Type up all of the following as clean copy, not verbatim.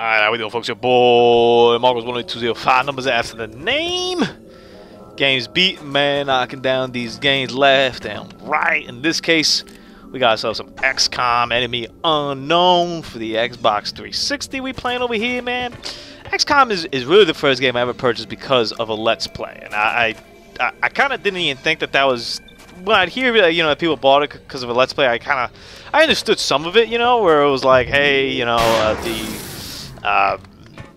Alright, how we doing, folks? Your boy Marcos 18205, numbers after the name. Games beaten, man, knocking down these games left and right. In this case, we got ourselves some XCOM Enemy Unknown for the Xbox 360 we playing over here, man. XCOM is really the first game I ever purchased because of a Let's Play. And I kind of didn't even think that was... When I'd hear, you know, that people bought it because of a Let's Play, I understood some of it, you know, where it was like, hey, you know,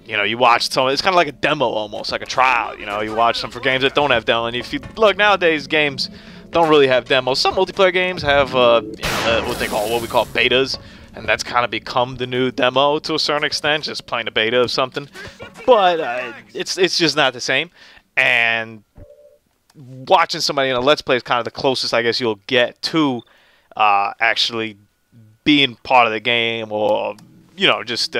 you know, you watch some. It's kind of like a demo, almost like a trial. You know, you watch them for games that don't have demo. And if you look nowadays, games don't really have demos. Some multiplayer games have, you know, what we call betas, and that's kind of become the new demo to a certain extent, just playing a beta of something. But it's just not the same. And watching somebody in a Let's Play is kind of the closest, I guess, you'll get to actually being part of the game, or you know, just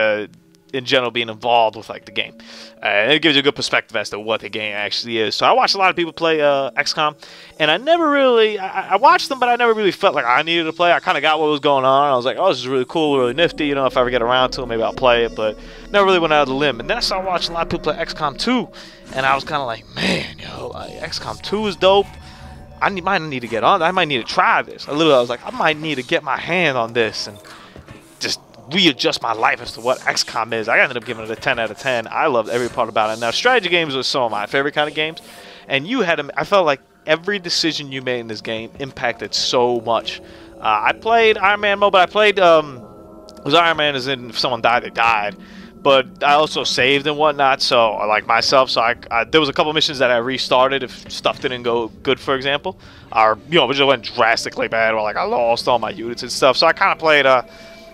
in general being involved with like the game. It gives you a good perspective as to what the game actually is. So I watched a lot of people play XCOM, and I never really, I watched them, but I never really felt like I needed to play. I kind of got what was going on. I was like, oh, this is really cool, really nifty. You know, if I ever get around to it, maybe I'll play it, but never really went out of the limb. And then I started watching a lot of people play XCOM 2, and I was kind of like, man, yo, like, XCOM 2 is dope. Might need to get on. I might need to try this. I was like, I might need to get my hand on this and just readjust my life as to what XCOM is. I ended up giving it a 10 out of 10. I loved every part about it. Now, strategy games are some of my favorite kind of games, and I felt like every decision you made in this game impacted so much. I played Iron Man mode, but I played, because Iron Man is in, if someone died, they died. But I also saved and whatnot, so like myself, so there was a couple missions that I restarted if stuff didn't go good, for example, or you know, it just went drastically bad, or like I lost all my units and stuff. So I kind of played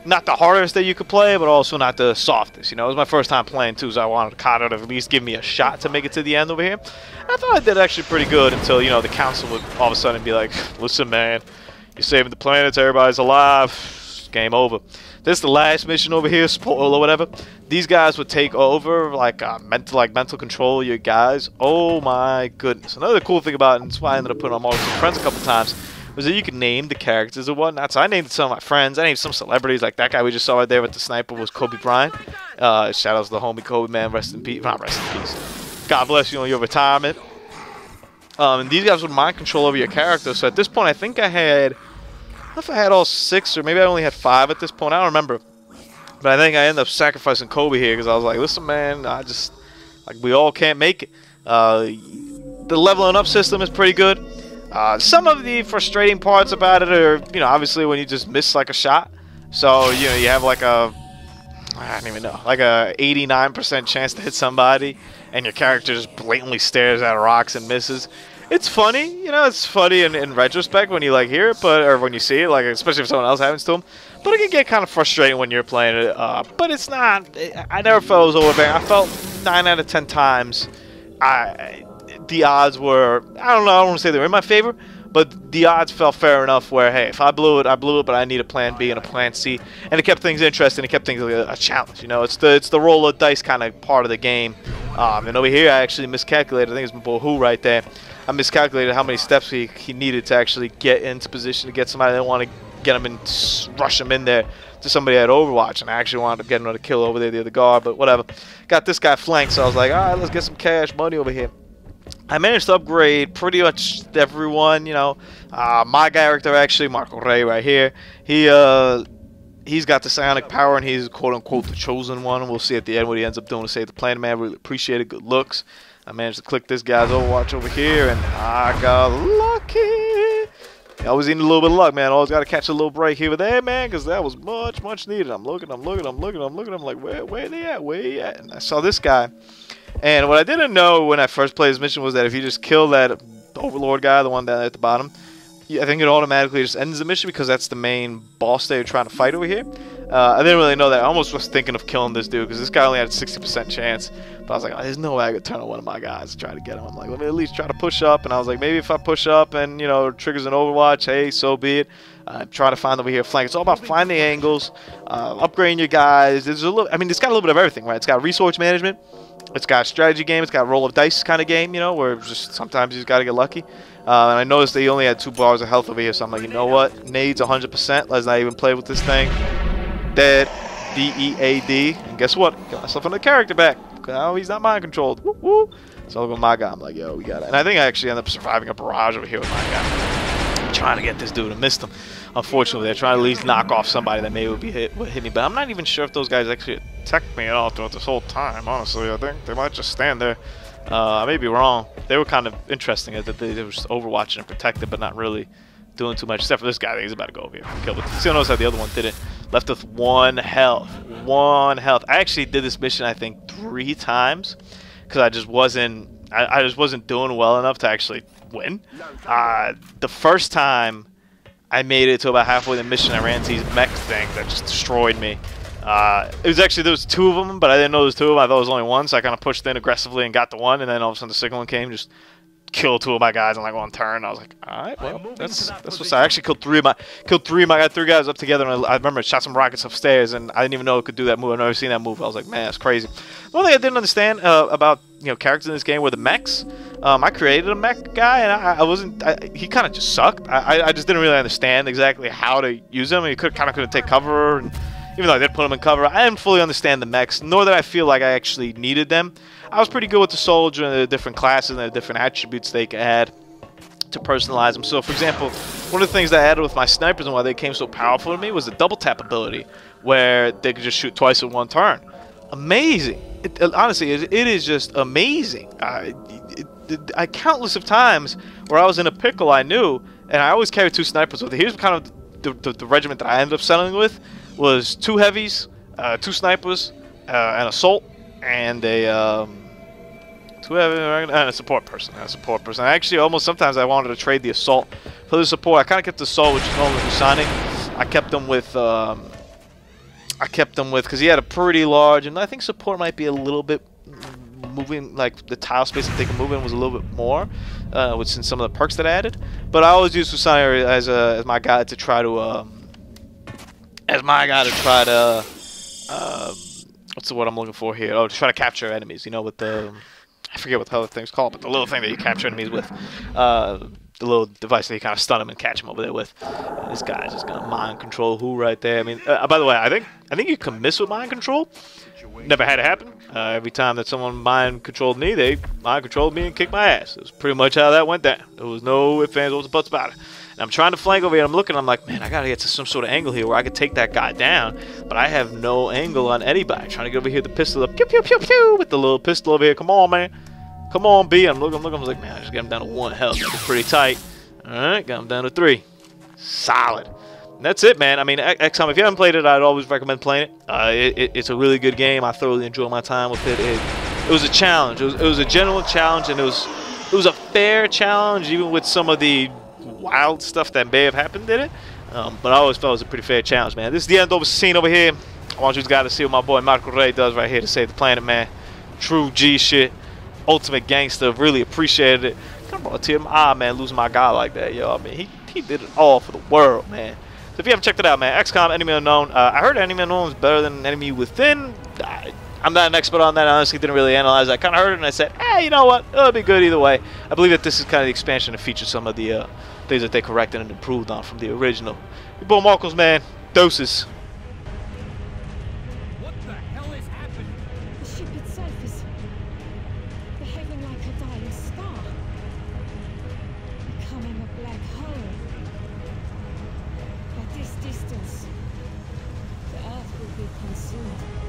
not the hardest that you could play, but also not the softest. You know, it was my first time playing too, so I wanted kind of at least give me a shot to make it to the end over here. And I thought I did actually pretty good until, you know, the council would all of a sudden be like, listen, man, you're saving the planets, everybody's alive, game over. This is the last mission over here, spoil or whatever. These guys would take over, like mental control of your guys. Oh my goodness! Another cool thing about it, and that's why I ended up putting on Marvel Friends a couple times, was that you could name the characters and whatnot. So I named some of my friends. I named some celebrities, like that guy we just saw right there with the sniper was Kobe Bryant. Shout out to the homie Kobe, man. Rest in peace. Not rest in peace. God bless you on your retirement. And these guys would mind control over your character. So at this point, I think I had. I don't know if I had all 6 or maybe I only had 5 at this point. I don't remember. But I think I ended up sacrificing Kobe here because I was like, listen, man, we all can't make it. The leveling up system is pretty good. Some of the frustrating parts about it are, you know, obviously when you just miss like a shot. So, you know, you have like I don't even know, like a 89% chance to hit somebody, and your character just blatantly stares at rocks and misses. It's funny, you know, it's funny in retrospect when you like hear it, or when you see it, like especially if someone else happens to them. But it can get kind of frustrating when you're playing it. But it's not. I never felt it was overbearing. I felt 9 out of 10 times, the odds were. I don't know. I don't want to say they were in my favor, but the odds felt fair enough. Where hey, if I blew it, I blew it. But I need a plan B and a plan C, and it kept things interesting. It kept things like a challenge. You know, it's the roll of dice kind of part of the game. And over here, I actually miscalculated. I think it's my boy Who right there. I miscalculated how many steps he needed to actually get into position to get somebody. I didn't want to get him and rush him in there to somebody at Overwatch, and I actually wanted to get another kill over there, the other guard, but whatever. Got this guy flanked, so I was like, all right, let's get some cash money over here. I managed to upgrade pretty much everyone, you know. My character, actually, Marco Ray right here, he's got the psionic power, and he's quote-unquote the chosen one. We'll see at the end what he ends up doing to save the planet, man. Really appreciate it. Good looks. I managed to click this guy's Overwatch over here, and I got lucky. I was eating a little bit of luck, man. Always got to catch a little break here or there, man, because that was much needed. I'm looking. I'm like, where they at? Where he at? And I saw this guy. And what I didn't know when I first played this mission was that if you just kill that Overlord guy, the one down at the bottom, I think it automatically just ends the mission because that's the main boss that you're trying to fight over here. I didn't really know that. I almost was thinking of killing this dude because this guy only had a 60% chance. But I was like, oh, there's no way I could turn on one of my guys to try to get him. I'm like, let me at least try to push up. And I was like, maybe if I push up and, you know, triggers an Overwatch, hey, so be it. Try to find over here flank. It's all about finding angles, upgrading your guys. There's a little. I mean, it's got a little bit of everything, right? It's got resource management. It's got a strategy game. It's got a roll of dice kind of game, you know, where just sometimes you just got to get lucky. And I noticed they only had 2 bars of health over here, so I'm like, you know what? Nades 100%. Let's not even play with this thing. Dead. D-E-A-D. And guess what? Got myself another character back. Now he's not mind controlled. Woo woo. So I'll go with my guy. I'm like, yo, we got it. And I think I actually end up surviving a barrage over here with my guy. I'm trying to get this dude. I missed him. Unfortunately, they're trying to at least knock off somebody that maybe would hit me. But I'm not even sure if those guys actually attacked me at all throughout this whole time, honestly. I think they might just stand there. I may be wrong. They were kind of interesting that they were just overwatching and protected, but not really doing too much. Except for this guy. I think he's about to go over here and kill it. See, notice how the other one didn't. Left with 1 health. 1 health. I actually did this mission, I think, 3 times. Because I just wasn't doing well enough to actually win. The first time I made it to about halfway in the mission, I ran into these mech things that just destroyed me. It was actually, there was 2 of them, but I didn't know there was 2 of them. I thought it was only 1, so I kind of pushed in aggressively and got the 1, and then all of a sudden the second one came, just killed 2 of my guys in like 1 turn. I was like, all right, well, that's what's I actually killed 3 of my I got 3 guys up together, and I remember I shot some rockets upstairs, and I didn't even know it could do that move. I've never seen that move. I was like, man, that's crazy. One thing I didn't understand about characters in this game were the mechs. I created a mech guy, and he kind of just sucked. I just didn't really understand exactly how to use him. He couldn't take cover, and even though I did put him in cover, I didn't fully understand the mechs, nor did I feel like I actually needed them. I was pretty good with the soldier and the different classes and the different attributes they could add to personalize them. So, for example, one of the things that I added with my snipers and why they came so powerful to me was the double tap ability, where they could just shoot twice in 1 turn. Amazing. Honestly, it is just amazing. I countless of times where I was in a pickle, I knew, and I always carried 2 snipers with it. Here's kind of the regiment that I ended up settling with was 2 heavies, 2 snipers, an assault, and a 2 heavy and a support person. Actually, almost sometimes I wanted to trade the assault for the support. I kind of kept the assault, which is normally Husani. I kept them with because he had a pretty large, and I think support might be a little bit moving, like the tile space that they can move in was a little bit more, with some of the perks that I added. But I always use Husani as my guy to try to what's the word I'm looking for here? Oh, to try to capture enemies. With the I forget what the hell the thing's called, but the little thing that you capture enemies with. The little device that you kind of stun them and catch them over there with. And this guy's just gonna mind control who right there. I mean, by the way, I think you can miss with mind control. Never had it happen. Every time that someone mind controlled me, they mind controlled me and kicked my ass. It was pretty much how that went down. There was no ifs, ands, or buts about it. And I'm trying to flank over here. I'm looking. I'm like, man, I gotta get to some sort of angle here where I could take that guy down. But I have no angle on anybody. I'm trying to get over here, the pistol up, pew pew pew pew, with the little pistol over here. Come on, man. Come on, B. I'm looking. I was like, man, I just got him down to 1 health. That's pretty tight. All right, got him down to 3. Solid. And that's it, man. I mean, XCOM, if you haven't played it, I'd always recommend playing it. It's a really good game. I thoroughly enjoyed my time with it. It was a challenge. It was a general challenge, and it was a fair challenge, even with some of the wild stuff that may have happened in it. But I always felt it was a pretty fair challenge, man. This is the end of the scene over here. I want you guys to see what my boy Marco Ray does right here to save the planet, man. True G shit. Ultimate gangster. Really appreciated it. Come on, Tim. Man, losing my guy like that, yo. I mean, he did it all for the world, man. So if you haven't checked it out, man, XCOM, Enemy Unknown. I heard Enemy Unknown is better than Enemy Within. I'm not an expert on that. I honestly didn't really analyze it. I kind of heard it and I said, hey, you know what? It'll be good either way. I believe that this is kind of the expansion to feature some of the things that they corrected and improved on from the original. Your boy Marcos, man. Doses. What the hell is happening? The ship itself is behaving like a dying star, becoming a black hole. At this distance, the Earth will be consumed.